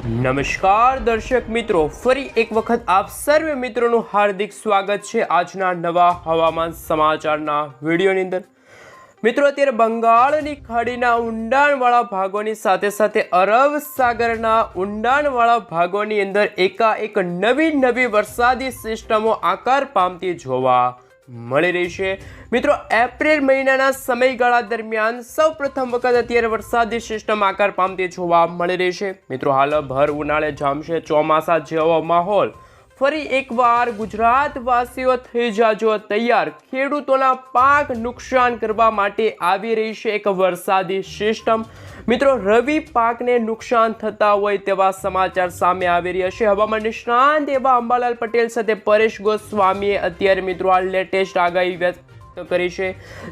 નમસ્કાર દર્શક મિત્રો, ફરી એક વખત આપ સર્વે મિત્રોનું હાર્દિક સ્વાગત છે આજના નવા હવામાન સમાચારના વિડીયોની અંદર। મિત્રો, અત્યારે બંગાળની ખાડીના ઊંડાણવાળા ભાગોની સાથે સાથે અરબ સાગરના ઊંડાણવાળા ભાગોની અંદર એકાએક નવી વરસાદી સિસ્ટમો આકાર પામતી જોવા મળી રહી છે। મિત્રો, એપ્રિલ મહિનાના સમયગાળા દરમિયાન સૌ પ્રથમ વખત અત્યારે વરસાદી સિસ્ટમ આકાર પામતી જોવા મળી રહી છે। મિત્રો, હાલ ભર ઉનાળે જામશે ચોમાસા જેવો માહોલ। ફરી એકવાર ગુજરાતવાસીઓ થઈ જાજો તૈયાર, ખેડૂતોના પાક નુકસાન કરવા માટે આવી રહી છે એક વરસાદી સિસ્ટમ। મિત્રો, રવિ પાકને નુકસાન થતા હોય તેવા સમાચાર સામે આવી રહ્યા છે। હવામાન નિષ્ણાંત એવા અંબાલાલ પટેલ સાથે પરેશ ગોસ્વામીએ અત્યારે મિત્રો આ લેટેસ્ટ આગાહી વ્યક્ત કરી છે,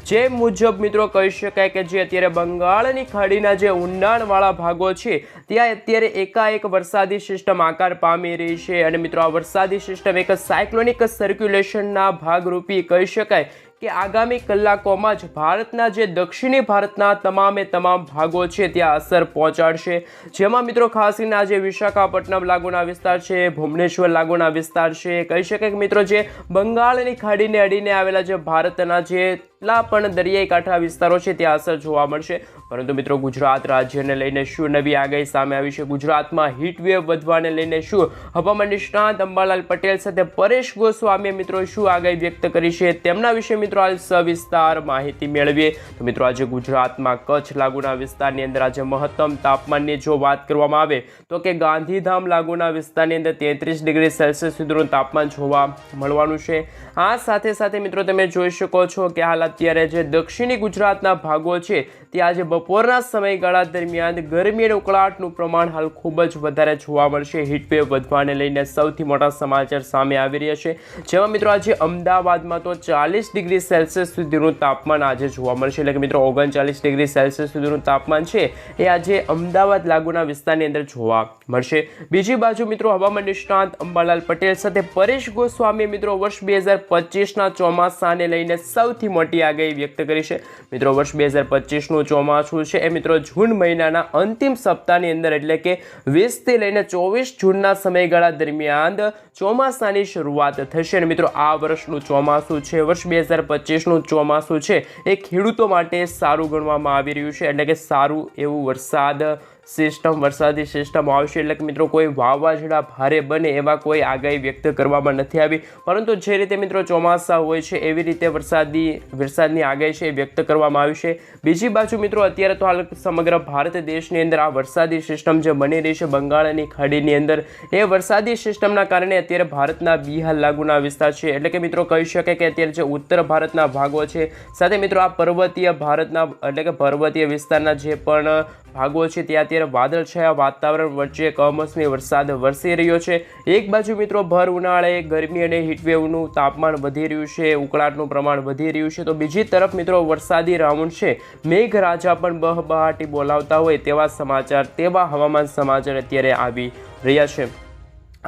જે મુજબ મિત્રો કહી શકાય કે જે અત્યારે બંગાળની ખાડીના જે ઊંડાણવાળા ભાગો છે ત્યાં અત્યારે એકાએક વરસાદી સિસ્ટમ આકાર પામી રહી છે। અને મિત્રો, આ વરસાદી સિસ્ટમ એક સાયક્લોનિક સર્ક્યુલેશનના ભાગરૂપી કહી શકાય કે આગામી કલાકોમાં જ ભારતના જે દક્ષિણી ભારતના તમામ ભાગો છે ત્યાં અસર પહોંચાડશે। જેમાં મિત્રો ખાસ કરીને આજે વિશાખાપટ્ટનમ લાગુના વિસ્તાર છે, ભુવનેશ્વર લાગુના વિસ્તાર છે, કહી શકાય કે મિત્રો જે બંગાળની ખાડીને અડીને આવેલા જે ભારતના જેટલા પણ દરિયાઈ કાંઠા વિસ્તારો છે ત્યાં અસર જોવા મળશે। પરંતુ મિત્રો, ગુજરાત રાજ્યને લઈને શું નવી આગાહી સામે આવી છે? ગુજરાતમાં હીટવેવ વધવાને લઈને શું હવામાન નિષ્ણાંત અંબાલાલ પટેલ સાથે પરેશ ગોસ્વામીએ મિત્રો શું આગાહી વ્યક્ત કરી છે તેમના વિશે મિત્રો હાલ સવિસ્તાર માહિતી મેળવીએ। તો મિત્રો, આજે ગુજરાતમાં કચ્છ લાગુના વિસ્તારની અંદર આજે મહત્તમ તાપમાનની જો વાત કરવામાં આવે તો કે ગાંધીધામ લાગુના વિસ્તારની અંદર 33 ડિગ્રી સેલ્સિયસ સુધીનું તાપમાન જોવા મળવાનું છે। આ સાથે સાથે મિત્રો તમે જોઈ શકો છો કે હાલ અત્યારે જે દક્ષિણી ગુજરાતના ભાગો છે ત્યાં આજે બપોરના સમયગાળા દરમિયાન ગરમી અને ઉકળાટનું પ્રમાણ હાલ ખૂબ જ વધારે જોવા મળશે। હીટવેવ વધવાને લઈને સૌથી મોટા સમાચાર સામે આવી રહ્યા છે, જેમાં મિત્રો આજે અમદાવાદમાં તો 40 ડિગ્રી સેલ્સિયસ સુધીનું તાપમાન આજે જોવા મળશે, એટલે કે મિત્રો 39 ડિગ્રી સેલ્સિયસ સુધીનું તાપમાન છે એ આજે અમદાવાદ લાગુના વિસ્તારની અંદર જોવા મળશે। બીજી બાજુ મિત્રો હવામાન નિષ્ણાંત અંબાલાલ પટેલ સાથે પરેશ ગોસ્વામીએ મિત્રો વર્ષ 2025ના ચોમાસાને લઈને સૌથી મોટી આગાહી વ્યક્ત કરી છે। મિત્રો, વર્ષ 2025નું ચોમાસું છે એ મિત્રો જૂન મહિનાના અંતિમ સપ્તાહની અંદર એટલે કે 20 થી લઈને 24 જૂનના સમયગાળા દરમિયાન ચોમાસાની શરૂઆત થશે। અને મિત્રો, આ વર્ષનું ચોમાસું છે, વર્ષ 2025નું ચોમાસું છે એ ખેડૂતો માટે સારું ગણવામાં આવી રહ્યું છે, એટલે કે સારું એવું વરસાદી સિસ્ટમ આવશે। એટલે કે મિત્રો કોઈ વાવાઝોડા ભારે બને એવા કોઈ આગાહી વ્યક્ત કરવામાં નથી આવી, પરંતુ જે રીતે મિત્રો ચોમાસા હોય છે એવી રીતે વરસાદની આગાહી છે એ વ્યક્ત કરવામાં આવી છે। બીજી બાજુ મિત્રો અત્યારે તો હાલ સમગ્ર ભારત દેશની અંદર આ વરસાદી સિસ્ટમ જે બની રહી છે બંગાળની ખાડીની અંદર, એ વરસાદી સિસ્ટમના કારણે અત્યારે ભારતના બિહાર લાગુના વિસ્તાર છે, એટલે કે મિત્રો કહી શકાય કે અત્યારે જે ઉત્તર ભારતના ભાગો છે સાથે મિત્રો આ પર્વતીય ભારતના એટલે કે પર્વતીય વિસ્તારના જે પણ ભાગો છે ત્યાં અત્યારે વાદળછાયા વાતાવરણ વચ્ચે કમોસમી વરસાદ વરસી રહ્યો છે। એક બાજુ મિત્રો ભર ઉનાળે ગરમી અને હીટવેવનું તાપમાન વધી રહ્યું છે, ઉકળાટનું પ્રમાણ વધી રહ્યું છે, તો બીજી તરફ મિત્રો વરસાદી રાઉન્ડ છે મેઘરાજા પણ બહબહાટી બોલાવતા હોય તેવા હવામાન સમાચાર અત્યારે આવી રહ્યા છે।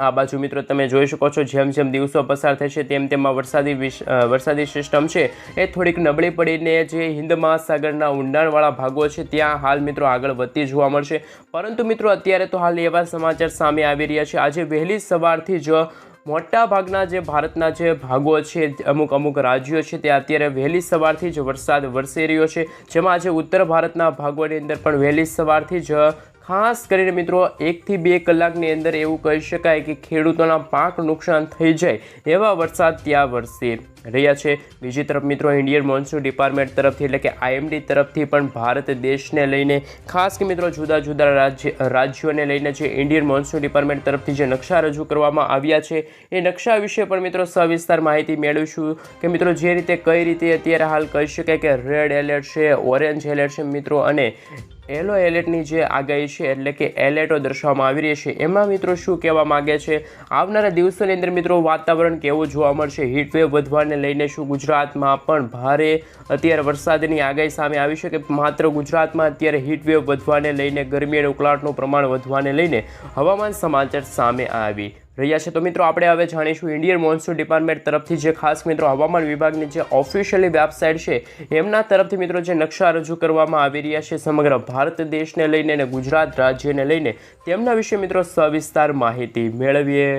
આ બાજુ મિત્રો તમે જોઈ શકો છો જેમ જેમ દિવસો પસાર થશે તેમ વરસાદી સિસ્ટમ છે એ થોડીક નબળી પડીને જે હિન્દ મહાસાગરના ઊંડાણવાળા ભાગો છે ત્યાં હાલ મિત્રો આગળ વધતી જોવા મળશે। પરંતુ મિત્રો અત્યારે તો હાલ એવા સમાચાર સામે આવી રહ્યા છે, આજે વહેલી સવારથી જ મોટા ભાગના જે ભારતના જે ભાગો છે અમુક રાજ્યો છે ત્યાં અત્યારે વહેલી સવારથી જ વરસાદ વરસી રહ્યો છે, જેમાં આજે ઉત્તર ભારતના ભાગોની અંદર પણ વહેલી સવારથી જ ખાસ કરીને મિત્રો 1 થી 2 કલાકની અંદર એવું કહી શકાય કે ખેડૂતોના પાક નુકસાન થઈ જાય એવા વરસાદ ત્યાં વરસી રહ્યા છે। બીજી તરફ મિત્રો ઇન્ડિયન મોન્સૂન ડિપાર્ટમેન્ટ તરફથી એટલે કે IMD તરફથી પણ ભારત દેશને લઈને ખાસ કે મિત્રો જુદા રાજ્યોને લઈને જે ઇન્ડિયન મોન્સૂન ડિપાર્ટમેન્ટ તરફથી જે નકશા રજૂ કરવામાં આવ્યા છે એ નકશા વિશે પણ મિત્રો સવિસ્તાર માહિતી મેળવીશું કે મિત્રો જે રીતે કઈ રીતે અત્યારે હાલ કહી શકાય કે રેડ એલર્ટ છે, ઓરેન્જ એલર્ટ છે મિત્રો, અને યલો એલર્ટની જે આગાહી છે એટલે કે એલર્ટો દર્શાવવામાં આવી રહી છે એમાં મિત્રો શું કહેવા માગે છે? આવનારા દિવસોની અંદર મિત્રો વાતાવરણ કેવું જોવા મળશે? હીટવેવ વધવાને લઈને શું ગુજરાતમાં પણ ભારે અત્યારે વરસાદની આગાહી સામે આવી છે કે માત્ર ગુજરાતમાં અત્યારે હીટવેવ વધવાને લઈને ગરમી અને ઉકળાટનું પ્રમાણ વધવાને લઈને હવામાન સમાચાર સામે આવી રહ્યા છે। તો મિત્રો આપણે હવે જાણીશું ઇન્ડિયન મોન્સૂન ડિપાર્ટમેન્ટ તરફથી જે ખાસ મિત્રો હવામાન વિભાગની જે ઓફિશિયલી વેબસાઇટ છે એમના તરફથી મિત્રો જે નકશા રજૂ કરવામાં આવી રહ્યા છે સમગ્ર ભારત દેશને લઈને અને ગુજરાત રાજ્યને લઈને તેમના વિશે મિત્રો સવિસ્તાર માહિતી મેળવીએ।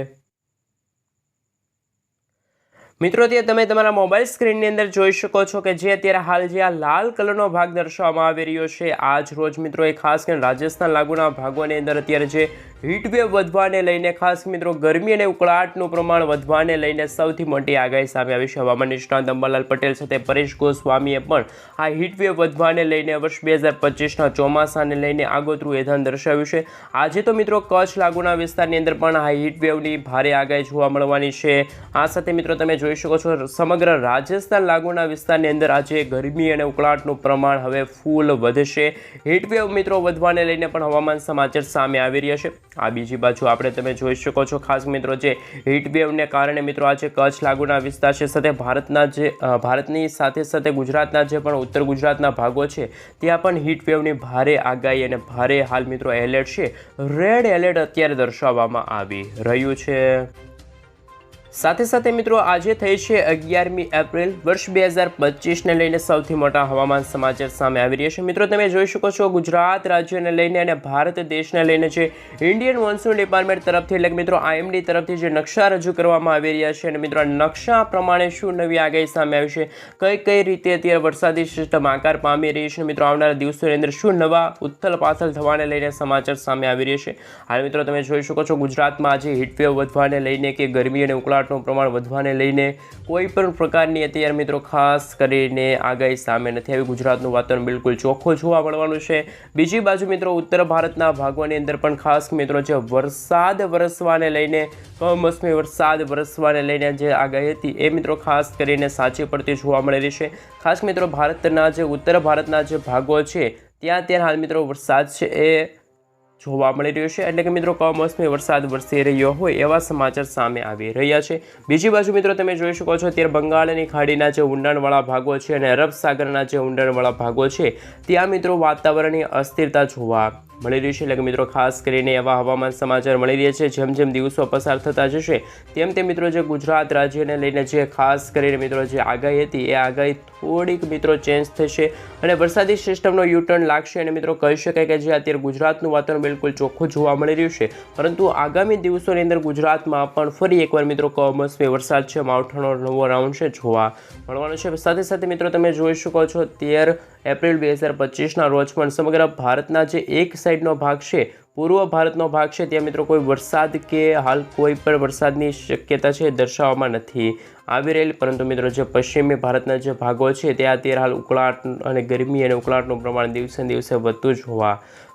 મિત્રો તે તમે તમારા મોબાઈલ સ્ક્રીનની અંદર જોઈ શકો છો કે જે અત્યારે હાલ જે આ લાલ કલરનો ભાગ દર્શાવવામાં આવી રહ્યો છે આજ રોજ મિત્રો એ ખાસ કરીને રાજસ્થાન લાગુના ભાગોની અંદર અત્યારે જે હીટવેવ વધવાને લઈને ખાસ મિત્રો ગરમી અને ઉકળાટનું પ્રમાણ વધવાને લઈને સૌથી મોટી આગાહી સામે આવી છે। હવામાન નિષ્ણાત અંબાલાલ પટેલ સાથે પરેશ ગોસ્વામીએ પણ આ હીટવેવ વધવાને લઈને વર્ષ 2025ના ચોમાસાને લઈને આગોતરું એધાન દર્શાવ્યું છે। આજે તો મિત્રો કચ્છ લાગુના વિસ્તારની અંદર પણ આ હીટવેવની ભારે આગાહી જોવા મળવાની છે। આ સાથે મિત્રો તમે જોઈ શકો છો સમગ્ર રાજસ્થાન લાગુના વિસ્તારની અંદર આજે ગરમી અને ઉકળાટનું પ્રમાણ હવે ફૂલ વધશે। હીટવેવ મિત્રો વધવાને લઈને પણ હવામાન સમાચાર સામે આવી રહ્યા છે। આ બીજી બાજુ આપણે તમે જોઈ શકો છો ખાસ મિત્રો જે હીટવેવને કારણે મિત્રો આજે કચ્છ લાગુના વિસ્તાર છે સાથે ભારતની સાથે સાથે ગુજરાતના જે પણ ઉત્તર ગુજરાતના ભાગો છે ત્યાં પણ હીટવેવની ભારે આગાહી અને ભારે હાલ મિત્રો એલર્ટ છે રેડ એલર્ટ અત્યારે દર્શાવવામાં આવી રહ્યું છે। સાથે સાથે મિત્રો આજે થઈ છે 11મી એપ્રિલ વર્ષ 2025ને લઈને સૌથી મોટા હવામાન સમાચાર સામે આવી રહ્યા છે। મિત્રો તમે જોઈ શકો છો ગુજરાત રાજ્યને લઈને અને ભારત દેશને લઈને જે ઇન્ડિયન મોન્સૂન ડિપાર્ટમેન્ટ તરફથી એટલે મિત્રો IMD તરફથી જે નકશા રજૂ કરવામાં આવી રહ્યા છે અને મિત્રો નકશા પ્રમાણે શું નવી આગાહી સામે આવી છે કઈ રીતે અત્યારે વરસાદી સિસ્ટમ આકાર પામી રહી છે મિત્રો આવનારા દિવસોની અંદર શું નવા ઉથલ પાથલ થવાને લઈને સમાચાર સામે આવી રહ્યા છે। હાલ મિત્રો તમે જોઈ શકો છો ગુજરાતમાં આજે હીટવેવ વધવાને લઈને કે ગરમી અને ઉકળાટ પ્રમાણ વધવાને લઈને કોઈ પણ પ્રકારની અત્યારે મિત્રો ખાસ કરીને આગાહી સામે નથી આવી। ગુજરાતનું વાતાવરણ બિલકુલ ચોખ્ખું જોવા મળવાનું છે। બીજી બાજુ મિત્રો ઉત્તર ભારતના ભાગોની અંદર પણ ખાસ મિત્રો જે વરસાદ વરસવાને લઈને કમોસમી વરસાદ વરસવાને લઈને જે આગાહી હતી એ મિત્રો ખાસ કરીને સાચી પડતી જોવા મળી રહી છે। ખાસ મિત્રો ભારતના જે ઉત્તર ભારતના જે ભાગો છે ત્યાં અત્યારે હાલ મિત્રો વરસાદ છે એ જોવા મળી રહ્યો છે એટલે કે મિત્રો કમોસમી વરસાદ વરસી રહ્યો હોય એવા સમાચાર સામે આવી રહ્યા છે। બીજી બાજુ મિત્રો તમે જોઈ શકો છો અત્યારે બંગાળની ખાડીના જે ઊંડાણવાળા ભાગો છે અને અરબ સાગરના જે ઊંડાણવાળા ભાગો છે ત્યાં મિત્રો વાતાવરણની અસ્થિરતા જોવા મળી રહી છે એટલે કે મિત્રો ખાસ કરીને એવા હવામાન સમાચાર મળી રહ્યા છે। જેમ જેમ દિવસો પસાર થતા જશે તેમ તે મિત્રો જે ગુજરાત રાજ્યને લઈને જે ખાસ કરીને મિત્રો જે આગાહી હતી એ આગાહી થોડીક મિત્રો ચેન્જ થશે અને વરસાદી સિસ્ટમનો યુટર્ન લાગશે અને મિત્રો કહી શકાય કે જે અત્યારે ગુજરાતનું વાતાવરણ બિલકુલ ચોખ્ખું જોવા મળી રહ્યું છે પરંતુ આગામી દિવસોની અંદર ગુજરાતમાં પણ ફરી એકવાર મિત્રો કમોસમી વરસાદ છે માવઠાનો નવો રાઉન્ડ છે જોવા મળવાનો છે। સાથે સાથે મિત્રો તમે જોઈ શકો છો 13 એપ્રિલ 2025ના રોજ પણ સમગ્ર ભારતના જે એક સાઈડનો ભાગ છે પૂર્વ ભારતનો ભાગ છે ત્યાં મિત્રો કોઈ વરસાદ કે હાલ કોઈ પણ વરસાદની શક્યતા છે દર્શાવવામાં નથી આવી રહેલી પરંતુ મિત્રો જે પશ્ચિમી ભારતના જે ભાગો છે ત્યાં અત્યારે હાલ ઉકળાટ અને ગરમી અને ઉકળાટનું પ્રમાણ દિવસે દિવસે વધતું જોવા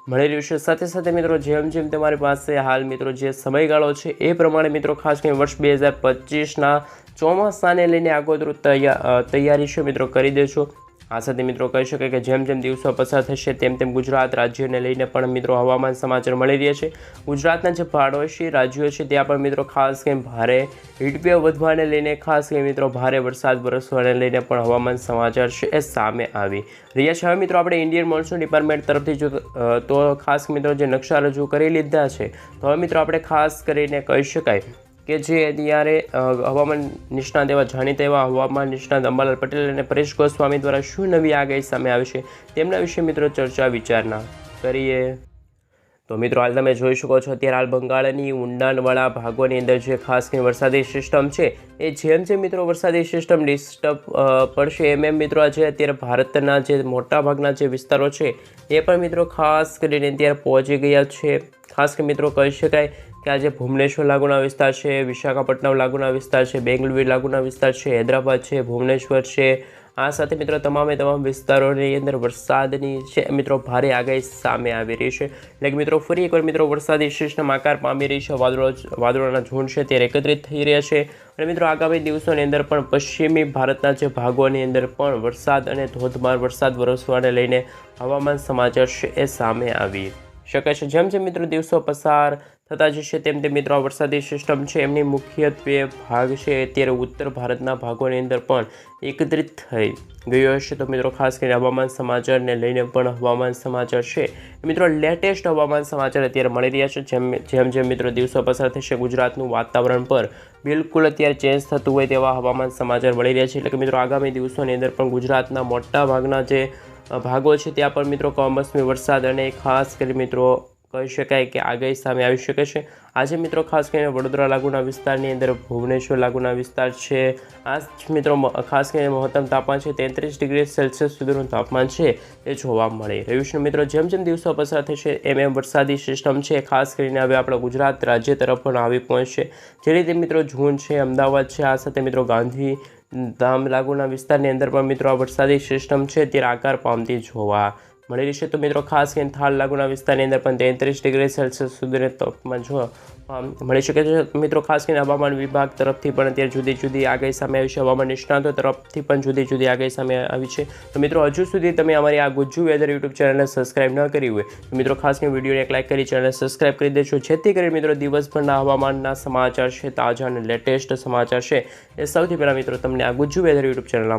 મળી રહ્યું છે। સાથે સાથે મિત્રો જેમ જેમ તમારી પાસે હાલ મિત્રો જે સમયગાળો છે એ પ્રમાણે મિત્રો ખાસ કરીને વર્ષ 2025ના ચોમાસાને લઈને આગોતરું તૈયારી છે મિત્રો કરી દેજો। આ સાથે મિત્રો કહી શકાય કે જેમ જેમ દિવસો પસાર થશે તેમ તેમ ગુજરાત રાજ્યને લઈને પણ મિત્રો હવામાન સમાચાર મળી રહ્યા છે। ગુજરાતના જે પાડોશી રાજ્યો છે ત્યાં પણ મિત્રો ખાસ કરીને ભારે હીટવેવ વધવાને લઈને ખાસ કરીને મિત્રો ભારે વરસાદ વરસવાને લઈને પણ હવામાન સમાચાર છે એ સામે આવી રહ્યા છે। હવે મિત્રો આપણે ઇન્ડિયન મોન્સૂન ડિપાર્ટમેન્ટ તરફથી જો તો ખાસ મિત્રો જે નકશા રજૂ કરી લીધા છે તો હવે મિત્રો આપણે ખાસ કરીને કહી શકાય કે જે અત્યારે હવામાન નિષ્ણાત એવા જાણીતા એવા હવામાન નિષ્ણાત અંબાલાલ પટેલ અને પરેશ ગોસ્વામી દ્વારા શું નવી આગાહી સામે આવી છે તેમના વિશે મિત્રો ચર્ચા વિચારણા કરીએ। તો મિત્રો હાલ તમે જોઈ શકો છો અત્યારે હાલ બંગાળની ઊંડાણવાળા ભાગોની અંદર જે ખાસ કરીને વરસાદી સિસ્ટમ છે એ જેમ જેમ મિત્રો વરસાદી સિસ્ટમ ડિસ્ટર્બ પડશે એમ મિત્રો આજે અત્યારે ભારતના જે મોટાભાગના જે વિસ્તારો છે એ પણ મિત્રો ખાસ કરીને અત્યારે પહોંચી ગયા છે। ખાસ કરીને મિત્રો કહી શકાય કે આજે ભુવનેશ્વર લાગુના વિસ્તાર છે વિશાખાપટ્ટનમ લાગુના વિસ્તાર છે બેંગલુરુ લાગુના વિસ્તાર છે હૈદરાબાદ છે ભુવનેશ્વર છે આ સાથે મિત્રો તમામ વિસ્તારોની અંદર વરસાદની છે મિત્રો ભારે આગાહી સામે આવી રહી છે એટલે કે મિત્રો ફરી એકવાર મિત્રો વરસાદી સિસ્ટમ આકાર પામી રહી છે। વાદળોના ઝુંડ છે તે એકત્રિત થઈ રહ્યા છે અને મિત્રો આગામી દિવસોની અંદર પણ પશ્ચિમી ભારતના જે ભાગોની અંદર પણ વરસાદ અને ધોધમાર વરસાદ વરસવાને લઈને હવામાન સમાચાર છે એ સામે આવી શકે છે। જેમ જેમ મિત્રો દિવસો પસાર થતા જશે તેમ તેમ મિત્રો આ વરસાદી સિસ્ટમ છે એમની મુખ્યત્વે ભાગ છે અત્યારે ઉત્તર ભારતના ભાગોની અંદર પણ એકત્રિત થઈ ગયો હશે। તો મિત્રો ખાસ કરીને હવામાન સમાચારને લઈને પણ હવામાન સમાચાર છે મિત્રો લેટેસ્ટ હવામાન સમાચાર અત્યારે મળી રહ્યા છે। જેમ જેમ મિત્રો દિવસો પસાર થશે ગુજરાતનું વાતાવરણ પર બિલકુલ અત્યારે ચેન્જ થતું હોય તેવા હવામાન સમાચાર મળી રહ્યા છે। એટલે કે મિત્રો આગામી દિવસોની અંદર પણ ગુજરાતના મોટા ભાગના જે ભાગો છે ત્યાં પણ મિત્રો કમોસમી વરસાદ અને ખાસ કરી મિત્રો કહી શકાય કે આગાહી સામે આવી શકે છે। આજે મિત્રો ખાસ કરીને વડોદરા લાગુના વિસ્તારની અંદર ભુવનેશ્વર લાગુના વિસ્તાર છે આ મિત્રો ખાસ કરીને મહત્તમ તાપમાન છે 33 ડિગ્રી સેલ્સિયસ સુધીનું તાપમાન છે એ જોવા મળી રહ્યું છે। મિત્રો જેમ જેમ દિવસો પસાર થશે એમ વરસાદી સિસ્ટમ છે ખાસ કરીને હવે આપણા ગુજરાત રાજ્ય તરફ પણ આવી પહોંચશે। જે રીતે મિત્રો જૂન છે અમદાવાદ છે આ સાથે મિત્રો ગાંધીધામ લાગુના વિસ્તારની અંદર પણ મિત્રો આ વરસાદી સિસ્ટમ છે ત્યારે આકાર પામતી જોવા મળી રહી છે। તો મિત્રો ખાસ કરીને થાળ લાગુના વિસ્તારની અંદર પણ 33 ડિગ્રી સેલ્સિયસ સુધીનું તાપમાન જોવા મળી શકે છે। મિત્રો ખાસ કરીને હવામાન વિભાગ તરફથી પણ અત્યારે જુદી જુદી આગાહી સામે આવી છે। હવામાન નિષ્ણાતો તરફથી પણ જુદી જુદી આગાહી સામે આવી છે। તો મિત્રો હજુ સુધી તમે અમારી આ ગુજ્જુ વેધર યુટ્યુબ ચેનલને સબસ્ક્રાઇબ ન કરી હોય તો મિત્રો ખાસ કરીને વિડીયોને એક લાઇક કરી ચેનલને સબસ્ક્રાઇબ કરી દેજો જેથી કરીને મિત્રો દિવસભરના હવામાનના સમાચાર છે તાજા અને લેટેસ્ટ સમાચાર છે એ સૌથી પહેલાં મિત્રો તમને આ ગુજ્જુ વેધર યુટ્યુબ ચેનલના